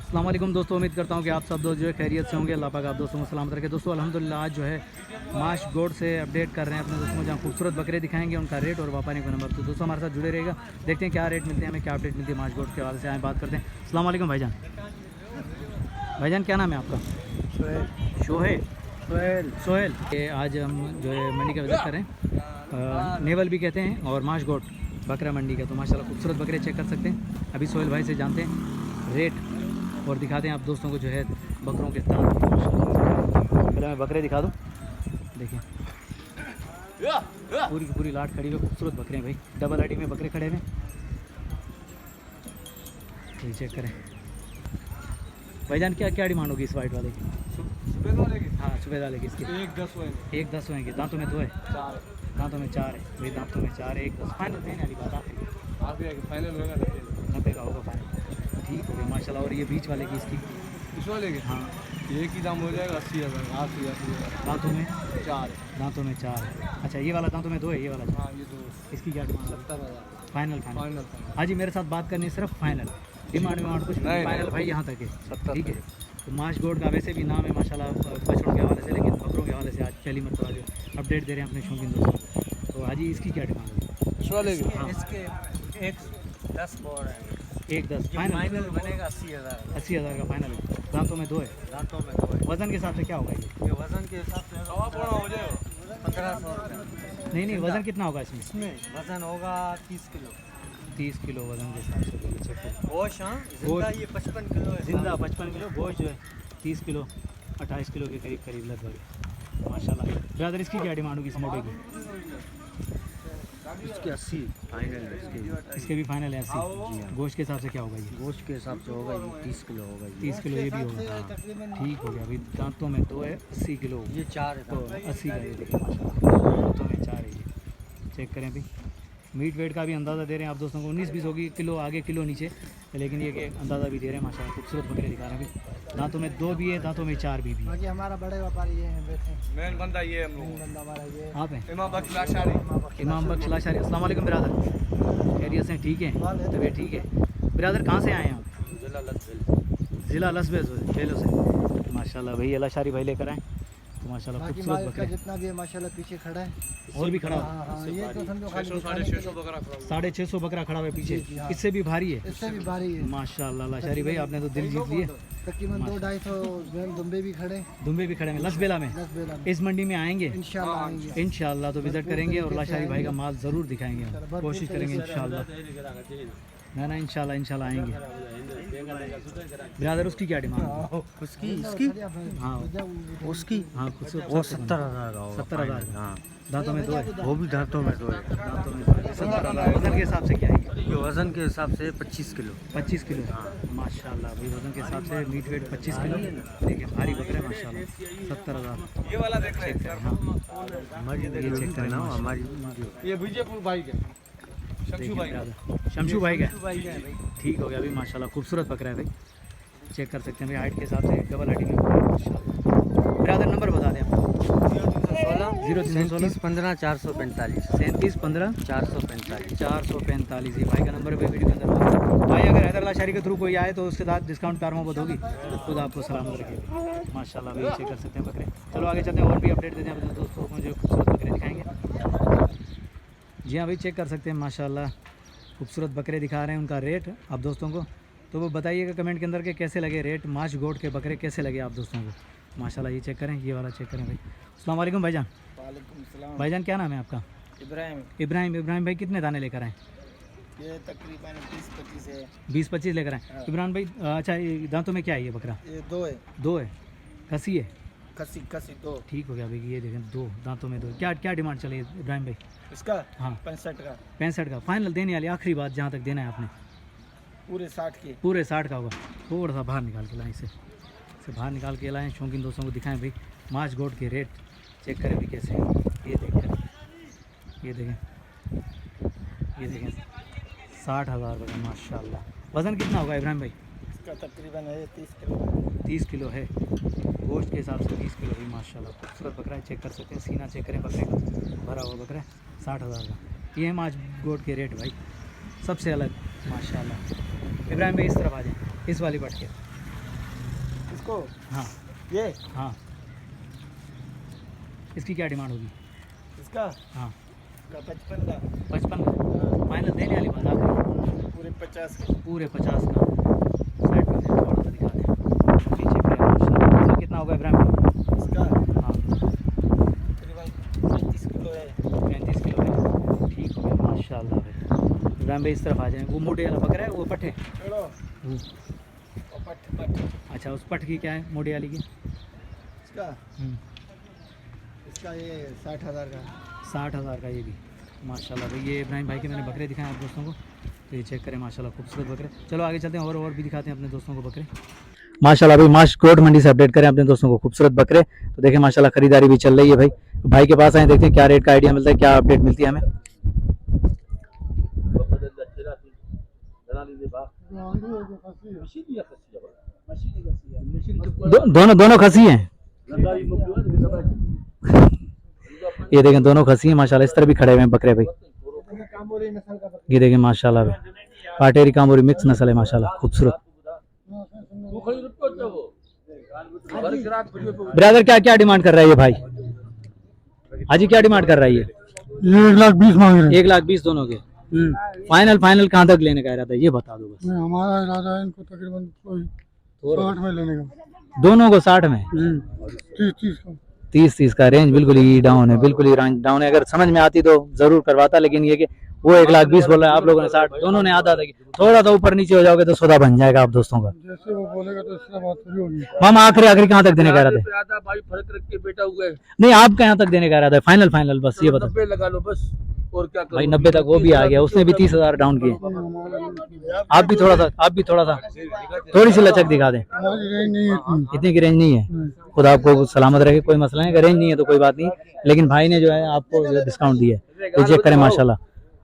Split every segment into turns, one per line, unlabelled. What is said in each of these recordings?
अस्सलाम वालेकुम दोस्तों, उम्मीद करता हूँ कि आप सब दोस्त जो है खैरियत से होंगे। अल्लाह पाक आप दोस्तों को सलामत रखे। दोस्तों अल्हम्दुलिल्लाह आज जो है माश गोड से अपडेट कर रहे हैं अपने दोस्तों को, जहाँ खूबसूरत बकरे दिखाएंगे, उनका रेट और व्यापारी का नंबर। तो दोस्तों हमारे साथ जुड़े रहेगा, देखते हैं क्या रेट मिलते हैं, हमें क्या अपडेट मिलती है माश गोड के हवाले से। आए बात करते हैं। अस्सलाम वालेकुम भाईजान। भाईजान क्या नाम है आपका? सोहेल। ये आज हम जो है मंडी का विजिट करें, नेवल भी कहते हैं और माश गोड बकरा मंडी का। तो माशाल्लाह खूबसूरत बकरे चेक कर सकते हैं। अभी सोहेल भाई से जानते हैं रेट और दिखाते हैं आप दोस्तों को जो है बकरों के दाम। पहले मैं बकरे दिखा दूँ, देखिए पूरी की पूरी लाट खड़ी हुई, खूबसूरत बकरे हैं भाई। डबल आईडी में बकरे खड़े हुए, ये चेक करें। भाईजान क्या क्या डिमांड होगी इस वाइट वाले की?
सफेद वाले की?
हाँ सफेद वाले की। इसकी
1-10
होएंगे। दांतों में 2 है?
4
दांतों में 4 है भाई, दांतों में 4 है। 1-10 फाइनल देने वाली बात
आगे फाइनल होगा
90 का होगा फाइनल। ठीक हो गया माशाल्लाह। और ये बीच वाले की इसकी?
इस वाले के
हाँ
एक ही दाम हो जाएगा 80,000। 80,000
दांतों में
4
दांतों में 4 है। अच्छा ये वाला दांतों में 2 है, ये वाला?
हाँ ये 2
इसकी क्या डिमांड?
70,000
फाइनल। हाँ जी, मेरे साथ बात करनी सिर्फ फाइनल, डिमांड कुछ नहीं, फाइनल भाई यहाँ तक है।
70
ठीक है। तो माश गोड का वैसे भी नाम है माशाल्लाह बछड़ों के हवाले से, लेकिन बकरों के हवाले से आज पहली मरतबा जो अपडेट दे रहे हैं अपने शौकीन दोस्तों। तो आज ही इसकी क्या डिमांड है
इस वाले के?
हाँ
इसके 1-10 बोर है।
1-10
फाइनल बनेगा 80,000।
80,000 का फाइनल है। दांतों में 2 है?
दांतों में 2 है।
वज़न के हिसाब से क्या होगा
ये वजन के हिसाब से
सवा पौना हो जाएगा
1500 रुपये।
नहीं वज़न कितना होगा इसमें?
इसमें वजन होगा 30 किलो।
30 किलो वज़न के हिसाब से चेक करें।
गोश्त हाँ जिंदा ये 55 किलो है।
जिंदा 55 किलो, गोश्त जो है 30 किलो 28 किलो के करीब लगभग माशाल्लाह। ब्रदर इसकी क्या डिमांड होगी इस मोटे की?
इसके 80 फाइनल है।
इसके भी फाइनल है 80। गोश्त के हिसाब से क्या होगा ये?
गोश्त के हिसाब से होगा ये 30 किलो होगा।
30 किलो ये भी होगा। ठीक हो गया। अभी दांतों में 2 है, 80 किलो।
ये 4 है
तो 80 का ये देखिए माशाल्लाह, दांतों में 4 है ये। चेक करें अभी मीट वेट का भी अंदाज़ा दे रहे हैं आप दोस्तों को। 19-20 होगी, किलो आगे किलो नीचे, लेकिन ये अंदाज़ा भी दे रहे हैं माशाल्लाह। खूबसूरत बकरे दिखा रहे हैं अभी। दांतों में 2 भी है, दांतों में 4 भी
बाकी हमारा बड़े व्यापारी ये हैं बैठे।
मेन बंदा ये हम लोग
बंदा हमारा ये
आप हैं?
इमाम बख्श लाशारी।
इमाम बख्श लाशारी। अस्सलाम वालेकुम ब्रदर, खैरियत से ठीक है? तबीयत ठीक है ब्रदर? कहाँ से आए हैं आप? ज़िला लसबेल से। माशाल्लाह भाई लाशारी भाई लेकर आए तो माशाल्लाह खूबसूरत बकरे।
जितना भी है माशाल्लाह पीछे खड़ा है
और भी खड़ा हो?
हाँ, ये तो समझो खाली
600-650 बकरा खड़ा
650 बकरा खड़ा हुआ है पीछे।
जी, हाँ।
इससे भी भारी है?
इससे भी भारी है
माशाल्लाह लाशारी भाई, आपने तो दिल जीत लिए।
तकरीबन 200-250 दुम्बे भी खड़े
दुम्बे भी खड़े हैं लसबेला में।
10 बेला में
इस मंडी में आएंगे
इंशाल्लाह आएंगे।
इंशाल्लाह, तो विजिट करेंगे और लाशारी भाई का माल ज़रूर दिखाएंगे, हम कोशिश करेंगे इंशाल्लाह। ना इंशाल्लाह आएंगे। ब्रदर उसकी क्या डिमांड?
उसकी इसकी
हाँ
उसकी
हाँ
वो 70,000 का होगा।
70,000
हाँ
दांतों में 2 है?
वो भी दांतों में 2 है।
दांतों में 2 है। 70,000 वजन के हिसाब से क्या है?
ये वजन के हिसाब से 25 किलो।
25 किलो। माशाल्लाह भाई, वजन के हिसाब से मीट वेट 25 किलो। देखिए भारी बकरे माशाल्लाह। 70,000
ये वाला देख रहे हैं
हमारी
ये चेक करें
ना हमारी
ये विजयपुर भाई के शमशू भाई का।
शमशू भाई का ठीक हो गया अभी माशाल्लाह। खूबसूरत बकरा है भाई, चेक कर सकते हैं भाई। हाइट के हिसाब से डबल आईडी में माशाल्लाह। ब्रदर नंबर बता दें आपको।
37 15 445
37 15
445।
445 ये भाई का नंबर है वीडियो के अंदर। भाई अगर हैदर लाशारी के थ्रू कोई आए तो उसके साथ डिस्काउंट प्यार मोहब्बत होगी। खुद आपको सलामत रखे माशाल्लाह भाई। चेक कर सकते हैं बकरे। चलो आगे चलते हैं और भी अपडेट देते हैं अपने दोस्तों को जो खूबसूरत बकरे दिखाएंगे। जी हाँ भाई, चेक कर सकते हैं माशाल्लाह खूबसूरत बकरे दिखा रहे हैं, उनका रेट आप दोस्तों को। तो वो बताइएगा कमेंट के अंदर के कैसे लगे रेट माश गोड के बकरे कैसे लगे आप दोस्तों को माशाल्लाह। ये चेक करें, ये वाला चेक करें भाई। अस्सलाम वालेकुम भाईजान।
वालेकुम सलाम।
भाईजान क्या नाम है आपका? इब्राहिम भाई कितने दाने लेकर आए?
ये तकरीबन 20-25 है।
20-25 लेकर आए इब्राहिम भाई। अच्छा ये दांतों में क्या है ये बकरा?
ये 2 है।
2 है? कसी है?
कसी 2।
ठीक हो गया भाई। ये देखें 2 दांतों में 2। क्या डिमांड चली इब्राहिम भाई?
इसका
हाँ
65 का।
65 का फाइनल देने वाली आखिरी बात जहाँ तक देना है आपने?
पूरे 60 के।
पूरे 60 का होगा। थोड़ा सा बाहर निकाल के लाएँ इसे बाहर निकाल के लाएँ, शौकीन दोस्तों को दिखाएं भाई माश गोड के रेट चेक करें भी कैसे हैं। ये देखें, ये देखें 60,000 रुपये माशाल्लाह। वज़न कितना होगा इब्राहिम भाई?
इसका तकरीबन है 30 किलो।
30 किलो है गोश्त के हिसाब से। 30 किलो भी माशाल्लाह खूबसूरत बकरा है। चेक कर सकते हैं, सीना चेक करें बकरे का, भरा हुआ बकरा है। 60,000 का ये है माश गोड के रेट भाई, सबसे अलग माशाल्लाह। इब्राहिम भाई इस तरफ आ जाएँ, इस वाली पट के
इसको
हाँ
ये
हाँ, इसकी क्या डिमांड होगी?
इसका
हाँ
का 55 का
55 का फाइनल देने वाली बात आखिरी
पूरे 50 के
पूरे 50 का। साइड में थोड़ा सा दिखा दें पीछे पे माशाल्लाह। इसका कितना होगा इब्राहिम भाई?
इसका
हाँ
तकरीबन 35 किलो है
35 किलो है, ठीक हो गया माशाल्लाह भाई। इब्राहिम भाई इस तरफ आ जाएं। वो मोटे वाला बकरा है वो पट्टे?
चलो और पट
अच्छा उस पट की क्या है मोटे वाली की?
इसका इसका ये 60,000 का
60,000 का ये भी माशाल्लाह भाई। ये इब्राहिम भाई के मैंने बकरे दिखाए आप दोस्तों को, तो ये चेक करें माशाल्लाह खूबसूरत बकरे। चलो आगे चलते हैं और भी दिखाते हैं अपने दोस्तों को बकरे। माशाल्लाह भाई माश क्रोड मंडी से अपडेट करें अपने दोस्तों को खूबसूरत बकरे। तो देखें माशाल्लाह खरीदारी भी चल रही है भाई। भाई के पास आए देखते हैं क्या रेट का आइडिया मिलता है, क्या अपडेट मिलती है हमें। दोनों खसी हैं। ये देखें दोनों खसी हैं माशाल्लाह। इस तरह भी खड़े हुए हैं बकरे भाई। ये देखें माशाल्लाह भाई पाटेरी कामोरी मिक्स नस्ल है माशाल्लाह खूबसूरत। ब्रदर क्या क्या डिमांड कर रहा है ये भाई? हाजी क्या डिमांड कर रहा है ये?
1,20,000 मांग रहे हैं।
1,20,000 दोनों के। फाइनल कहाँ तक लेने का इरादा है ये बता दो बस।
हमारा इरादा है इनको तकरीबन कोई 60 में लेने का।
दोनों को 60 में?
30 का
30 का रेंज बिल्कुल ही डाउन है, बिल्कुल ही रेंज डाउन है। अगर समझ में आती तो जरूर करवाता, लेकिन ये कि वो 1,20,000 बोल रहा है, आप लोगों ने 60, दोनों ने आधा था। थोड़ा सा ऊपर नीचे हो जाओगे तो सौदा बन जाएगा आप दोस्तों का।
जैसे वो बोलेगा तो इसका बात थोड़ी होगी।
मामा आखिरी कहाँ तक देने का इरादा है?
भाई फर्क रख के बेटा हुआ
नहीं आपका यहाँ तक देने का इरादा है? फाइनल बस ये बता।
90 लगा लो बस, और क्या
भाई 90 तक वो भी आ गया, उसने भी 30,000 डाउन किए। आप भी थोड़ा सा थोड़ी सी लचक दिखा दें।
हमारी रेंज नहीं है
इतनी की रेंज नहीं है। खुदा आपको सलामत रखे, कोई मसला नहीं। अगर रेंज नहीं है तो कोई बात नहीं, लेकिन भाई ने जो है आपको डिस्काउंट दिया है, ये चेक करें माशाल्लाह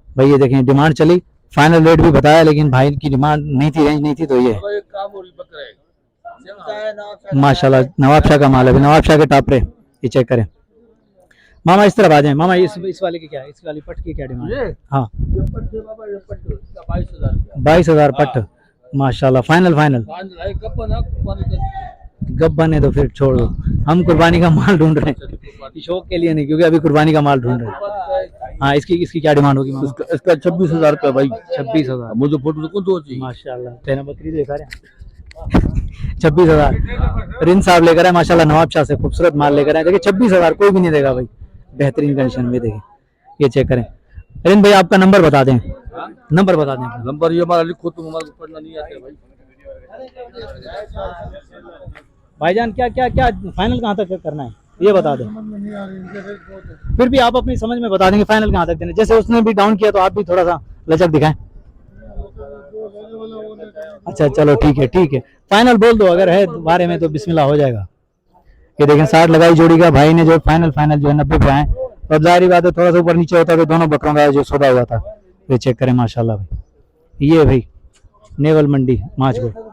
भाई। ये देखें डिमांड चली, फाइनल रेट भी बताया, लेकिन भाई की डिमांड नहीं थी, रेंज नहीं थी, तो ये माशाल्लाह नवाब शाह का माल है, नवाब शाह के टापरे। ये चेक करें मामा, इस तरफ आ जाए मामा। इस वाले की क्या है? इस वाली पट की क्या डिमांड है? हाँ 22,000 पट माशाल्लाह। फाइनल गब्बन है तो फिर छोड़ दो, हम कुर्बानी का माल ढूंढ रहे हैं, शौक के लिए नहीं, क्योंकि अभी कुर्बानी का माल ढूंढ रहे हैं। हाँ इसकी क्या डिमांड होगी मामा?
इसका 26,000 रुपया भाई।
26,000
मुझे फोटो कौन तो चाहिए
माशाल्लाह। तेना बकरी दिखा रहे हैं 26,000 रिन साहब लेकर आए माशाल्लाह, नवाब शाह से खूबसूरत माल लेकर आए। देखिए 26,000 कोई भी नहीं देगा भाई, बेहतरीन कंडीशन में। देखिए ये चेक करें। रिन भाई आपका नंबर बता दें, नंबर बता दें।
नंबर ये हमारा लिखो, तुम हमारे को पढ़ना नहीं आता भाई।
भाईजान क्या फाइनल कहाँ तक करना है ये बता दें। फिर भी आप अपनी समझ में बता देंगे फाइनल कहाँ तक देना। जैसे उसने भी डाउन किया तो आप भी थोड़ा सा लचक दिखाएं। अच्छा चलो ठीक है फाइनल बोल दो, अगर है बारे में तो बिस्मिल्लाह हो जाएगा। ये देखें 60 लगाई जोड़ी का भाई ने, जो फाइनल जो है 90 पे आए। तो जाहिर बात है थोड़ा सा ऊपर नीचे होता तो दोनों बकरों का जो सौदा हुआ था। ये चेक करें माशाल्लाह भाई। ये भाई नेवल मंडी माचगढ़।